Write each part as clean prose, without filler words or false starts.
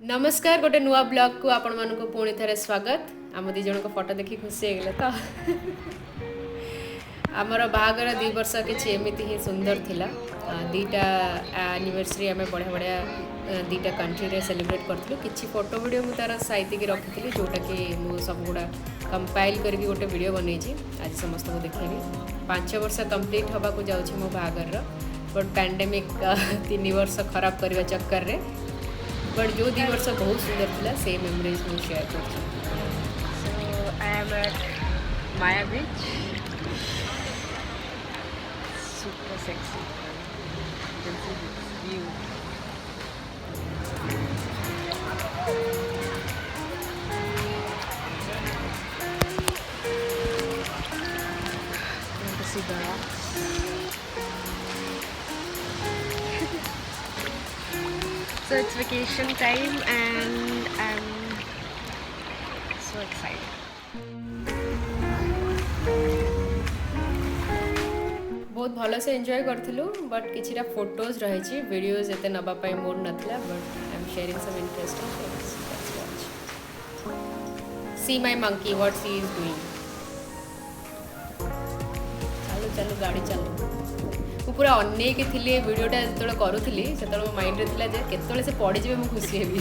नमस्कार गोटे नुआ ब्लॉग को आपण मानक पुणी थे स्वागत आम दी जन को फोटो देखी खुशी हो गले तो आमर बाहागर 2 वर्ष किसी एमती ही सुंदर थिला दीटा एनिवर्सरी आम बढ़िया बढ़िया दीटा कंट्री रे सेलिब्रेट करूँ कि फोटो वीडियो मुझे तार साइतिक रखी जोटा कि मुझे सब गुड़ा कंपाइल करके गोटे वीडियो बनई आज समस्त को देखी 5 वर्ष कंप्लीट हवा को जाऊँ मो बाहागर बट पैंडेमिक 3 वर्ष खराब करने चक्कर रे बट जो 2 वर्ष बहुत सुंदर थिला से मेमोरीज में शेयर कर So I am at Maya Beach. Super sexy. You can see this view. You can see the rocks. So it's vacation time and I'm so excited. बहुत भल से एंजॉय करथिलु बट किछिटा फोटोज रही videos एते नबा पाई मोर नथला but I am sharing some interesting things let's watch see my monkey what she is doing चलो चलो गाड़ी चलो मु पूरा अन्य के थिले वीडियोटा जतले करूथिली सेतले मो माइंड रे थिला जे केतले से पड़ी जेबे मु खुशी हेबी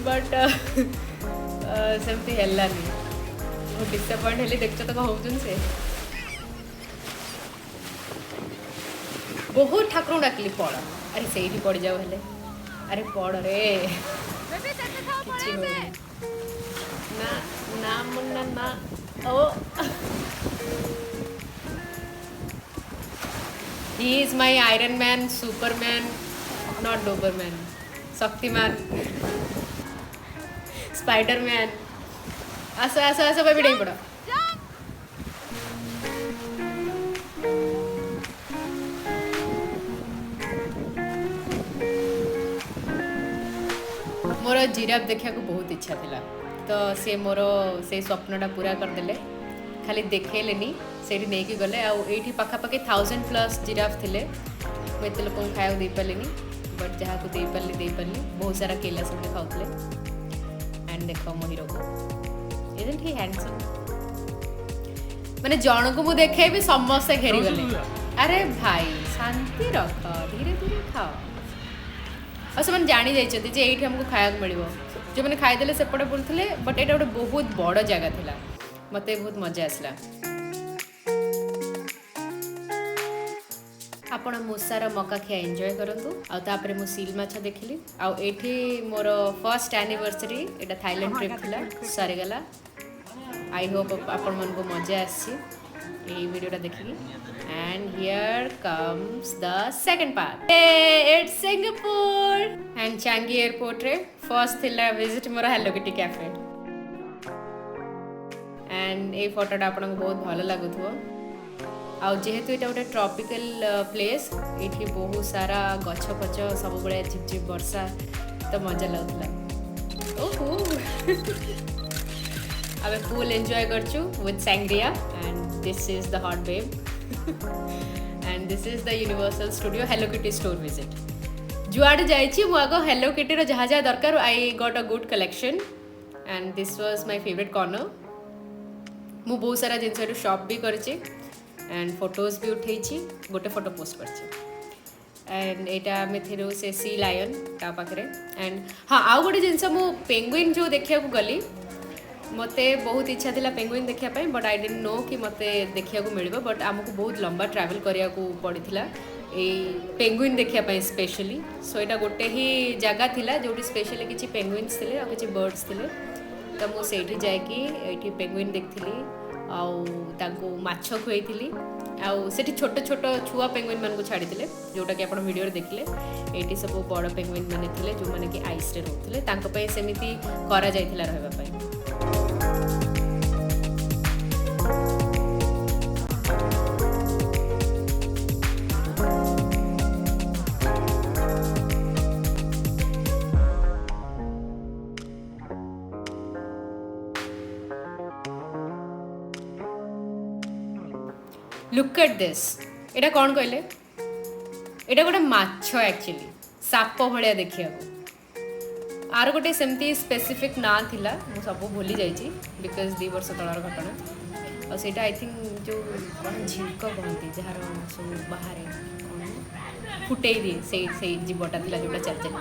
बट सेमती हेलानी डिसअपॉइंट हेली देखो तो कौन से बहुत ठाकुर डाकिली पड़ अरे से पड़ जाओ हेले अरे पड़ रे किछि होइनी। ना ना मुन्ना ना oh he is my Iron Man Superman not Doberman Shaktimaan Spiderman आसो आसो आसो बेबी नहीं पड़ा मोर जिराफ देखा को बहुत इच्छा थिला तो से मोर से स्वप्नटा पूरा करदेले खाली देखेलेनी से नहीं कि गले आठी पाखापाखि 1000+ जिराफ थिले मुझे लोक खाया दे पारे बट जहाँ को दे पारे बहुत सारा केला सब खाऊले एंड देख मो हीरो को Isn't he handsome? मैंने जन को मु देखे भी समस्ते घेरी गले अरे भाई शांति रख धीरे धीरे खाओ और से जानी जाइए जे ये हमको खाया मिल जो मैंने खाईदे सेपटे बुलूले बट ये गोटे बहुत बड़ जगह थिला मत बहुत मजा आसला आपण मूसार मका खिया एंजॉय करंतु आउे मु सील माछ देखली आठी मोर फर्स्ट एनिवर्सरी एटा थाईलैंड ट्रिप थिला सरीगला आई होप आपण मन को मजा आसी ए वीडियोटा देखिकी and here comes the second part it's Singapore and Changi Airport रे फर्स्ट थिला विजिट मोर हेलो किटी कैफे एंड ए फोटोटा आपण को बहुत भलो लागुथो आ जेहेतु यहाँ गोटे ट्रॉपिकल प्लेस ये बहुत सारा गछ फच सब बड़े झिपझिप वर्षा तो मजा लगुला ओहो आम फुल एंजॉय करचु with sangria and this is the hot babe and this is the Universal Studio Hello Kitty store visit जुआड़े जाइए मुझे हेलो किटी जहाँ जहाँ दरकार I got a good collection and this was my favourite corner मु बहुत सारा जिन shop भी करची एंड फोटोज भी उठे गोटे फोटो पोस्ट कर एंड यहाँ आम थी से सी लायन ता पाखे एंड हाँ आउ गोटे जिनस मु पेंगुइन जो देखा गली मते बहुत इच्छा थिला पेंगुइन देखापी बट आई डिडंट नो कि मते देखा मिल बट आमको बहुत लंबा ट्रैवल करिया को पड़ता पेंगुइन देखापी स्पेशली सो यहाँ गोटे ही जगह थिला जोटी स्पेशली किसी पेंगुइन्स थे किसी बर्ड्स थे तो मुझे जाकि पेंगुइन देखी आउ माछ खुआई आउट छोट छोट छुआ पेंगुइन मान को छाड़ी जोटा कि आप वीडियो देखिले ये सब बड़ पेंगुइन मैंने थे जो मैंने कि आइस रे रोते सेमती करा जाइथिला रहबा पई लुक एट दिस एटा कौन कहले एटा गोटे माछ एक्चुअली साप भाया देखा आर गोटे सेमती स्पेसिफिक ना थिला मु सब भूली जाइए बिकज 2 वर्ष तलर घटना और ସେଇଟା आई थिंक जो झिंक कहती जार सब बाहर फुटे दिए से जीवटा थिला जोटा चल चल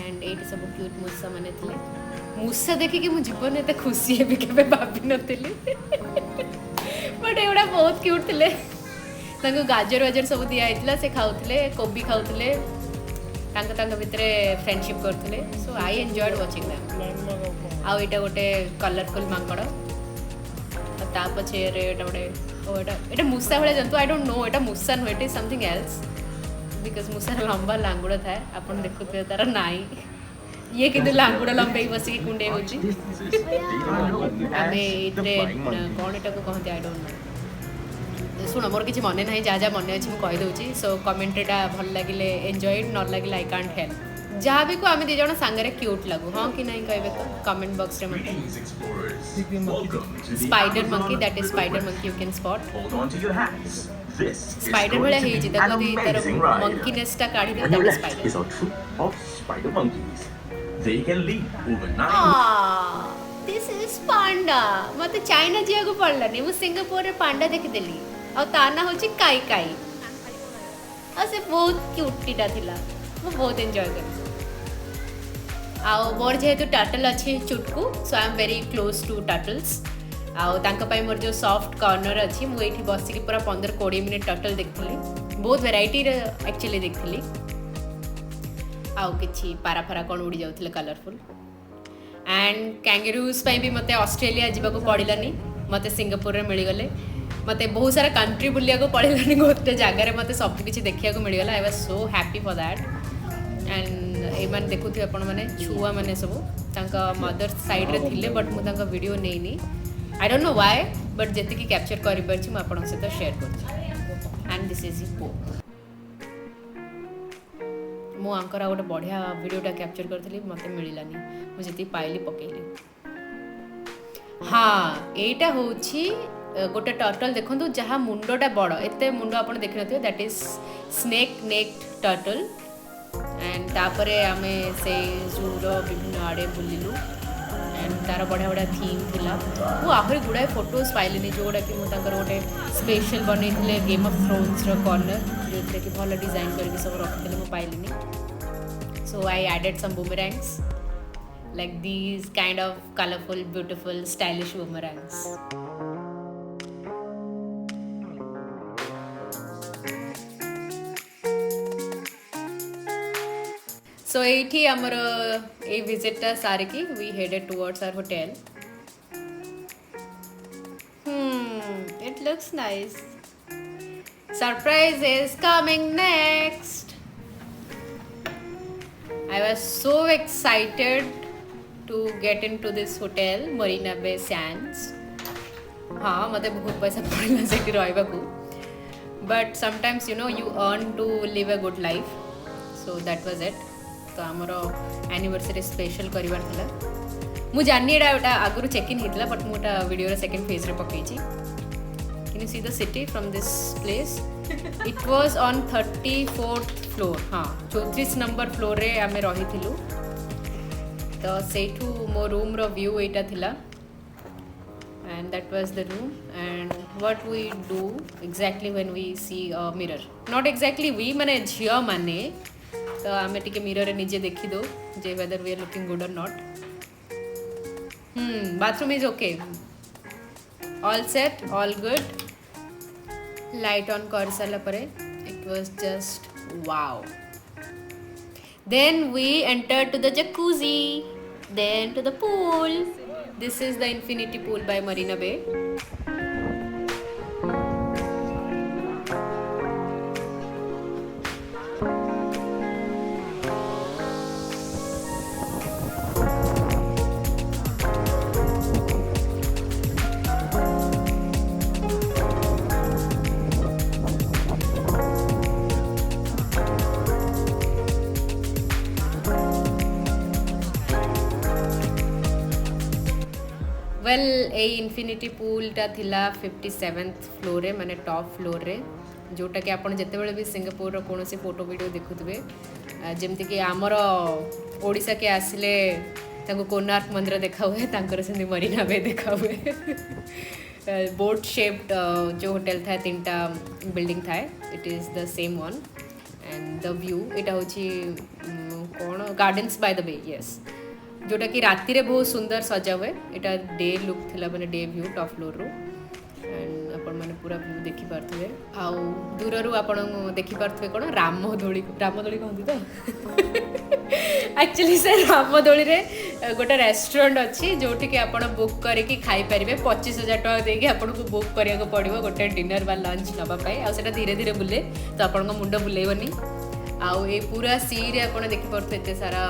एंड एट सब क्यूट मूसा माने थिले मूसा देखिकी मो जीवन एत खुशी है केवे भाभी नथिली बट एगुड़ा बहुत क्यूट थिले तांको गाजर वाजर सब दिया होता से खाऊले कोबी खाऊले भितर फ्रेंडशिप करते सो आई एंजॉयड वाचिंग दैम आउ एटा गोटे कलरफुल मांकड़ ता पछे एटा गोटे एटा मूसा भाया जंतु आई डोंट नो एटा मूसा नुह it is something else because मूसार लंबा लांगुड़ थाए आपन देखुते तार नाई ये किंतु लांगुड़ लंबे बस कुंडे होची आमे इतरे कोन एटा को कहते आई डोंट नो शुण मोर किसी मन ना जहाँ जहाँ मन अच्छे मुझे कहीदे सो कमेंट्रीटा भल लगे एंजॉय न लगे आई कांट हेल्प जहाँ भी को आम दिज सांगे क्यूट लगू हाँ कि नहीं कहे तो कमेंट बॉक्स रे मत spider monkey that is spider monkey you can spot spider भाया होती तार मंकीनेसटा काढ़ी दे that is spider this is panda मत चाइना जिया को पड़लानी मु सिंगापुर रे पांडा देखिदेली आ ताना होची काई काई आ से बहुत क्यूटीटा थिला मु बहुत एंजॉय कर आ मोर जेहेतु टर्टल अच्छी चुटकू so I am very close to turtles आउ तांका पाई मोर जो सॉफ्ट कॉर्नर अच्छी मु एठी बसिकी पूरा 15-20 मिनिट टर्टल देखथली बहुत वेराइटी रे एक्चुअली देखथली आउ किछि पारा फारा कोन उड़ी जाउथले कलरफुल एंड कैंगरूज पाई भी मते ऑस्ट्रेलिया जीवा को पड़िलानी मते सिंगापुर रे मिल गले मते बहुत सारा कंट्री बुलिया को पड़िलानी गोटे जगह मते सब किछि देखिया को मिल गला I was so happy for that and ए मान देखुथि आपण माने छुआ माने सब तांका मदर साइड रे थिले बट मु तांका वीडियो नेनी I don't know why but जेति की कैप्चर करि परछि मु आपण से तो शेयर करछि एंड दिस इज हिप्पो मु आंकर गोटे बढ़िया वीडियोटा कैप्चर करथली मते मिलिलानी मु जेति पाइली पकेली हाँ एटा होछि गोटे टर्टल देखो जहाँ मुंडटा बड़ एत मुंड आप देखी न that is snake necked turtle and तापरे आमे से जूर विभिन्न आड़े बुलिलु एंड तार बढ़िया बढ़िया थीम थिला वो आहरी गुड़ाए फोटोज पाइलिनी जोड़ा कि मुझे गोटे स्पेशल बनई गेम ऑफ थ्रोन्स कॉर्नर जो कि भल डिजाइन करके सब रखी मुझे पाइलिनी so I added some boomerangs like these kind of colorful beautiful stylish boomerangs so ethi amar a visit ta sariki we headed towards our hotel it looks nice surprise is coming next I was so excited to get into this hotel Marina Bay Sands हाँ मते बहुत पैसा पड़ला सेठी रहबा को but sometimes you know you earn to live a good life so that was it तो हमरो anniversary special करिवार थिला मु जानि एटा आगुरु चेक इन हितला बट मुटा वीडियो रे सेकंड फेज रे पकेछि can you see the city from this place it was on 34th floor हाँ 34 नंबर फ्लोर रे आमे रही थिलु तो सेठू मो रूम रो व्यू एटा थिला and that was the room and what we do exactly when we see a mirror not exactly we माने झियो माने तो आमे टिके मिरर रे निजे देखि दो जे weather we are looking good or not bathroom is okay all set all good light on कर साला परे it was just wow Then we entered to the jacuzzi, then to the pool. This is the infinity pool by Marina Bay. Well A infinity pool टा थिला 57th floor रे माने top floor रे जोटा कि आपन जेतेबेले भी सिंगापुर रो कोनोसी फोटो वीडियो देखुतबे जेमति कि आमर ओडिशा के आसिले तांको कोणार्क मंदिर देखा हुए तांकर सेंदी मरीना बे देखा हुए बोट शेप्ड जो होटल था 3टा बिल्डिंग था it is the same one and the view इटा होची कौन gardens by the bay yes जोटा कि राति रे बहुत सुंदर सजा हुए इटा डे लुक थिला माने डे व्यू टॉप फ्लोर रो एंड आपण माने पूरा व्यू देखि पारथुवे आउ दूर रू आपण देखि पारथुवे कोन रामदोली कहंती तो एक्चुअली से रामदोली रे गोटे रेस्टोरेंट अच्छी जोठी कि आपण बुक करके खाई परिबे 25,000 टका देके आपण को बुक करिया को पड़िबो गोटे डिनर बा लंच नबा पाए आ सेटा धीरे धीरे बुले तो आपण को मुंडो बुलेबनी आउ ए पूरा सी रे आपण देखि परथु एते सारा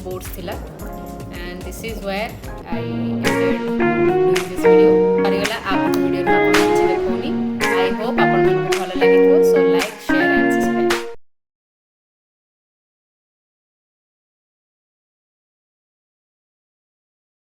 बोट्स थिला and this is where I ended doing this video परिगला आप वीडियो में आपण किछि देखोनी आई होप आपण मन भलो लागिथो सो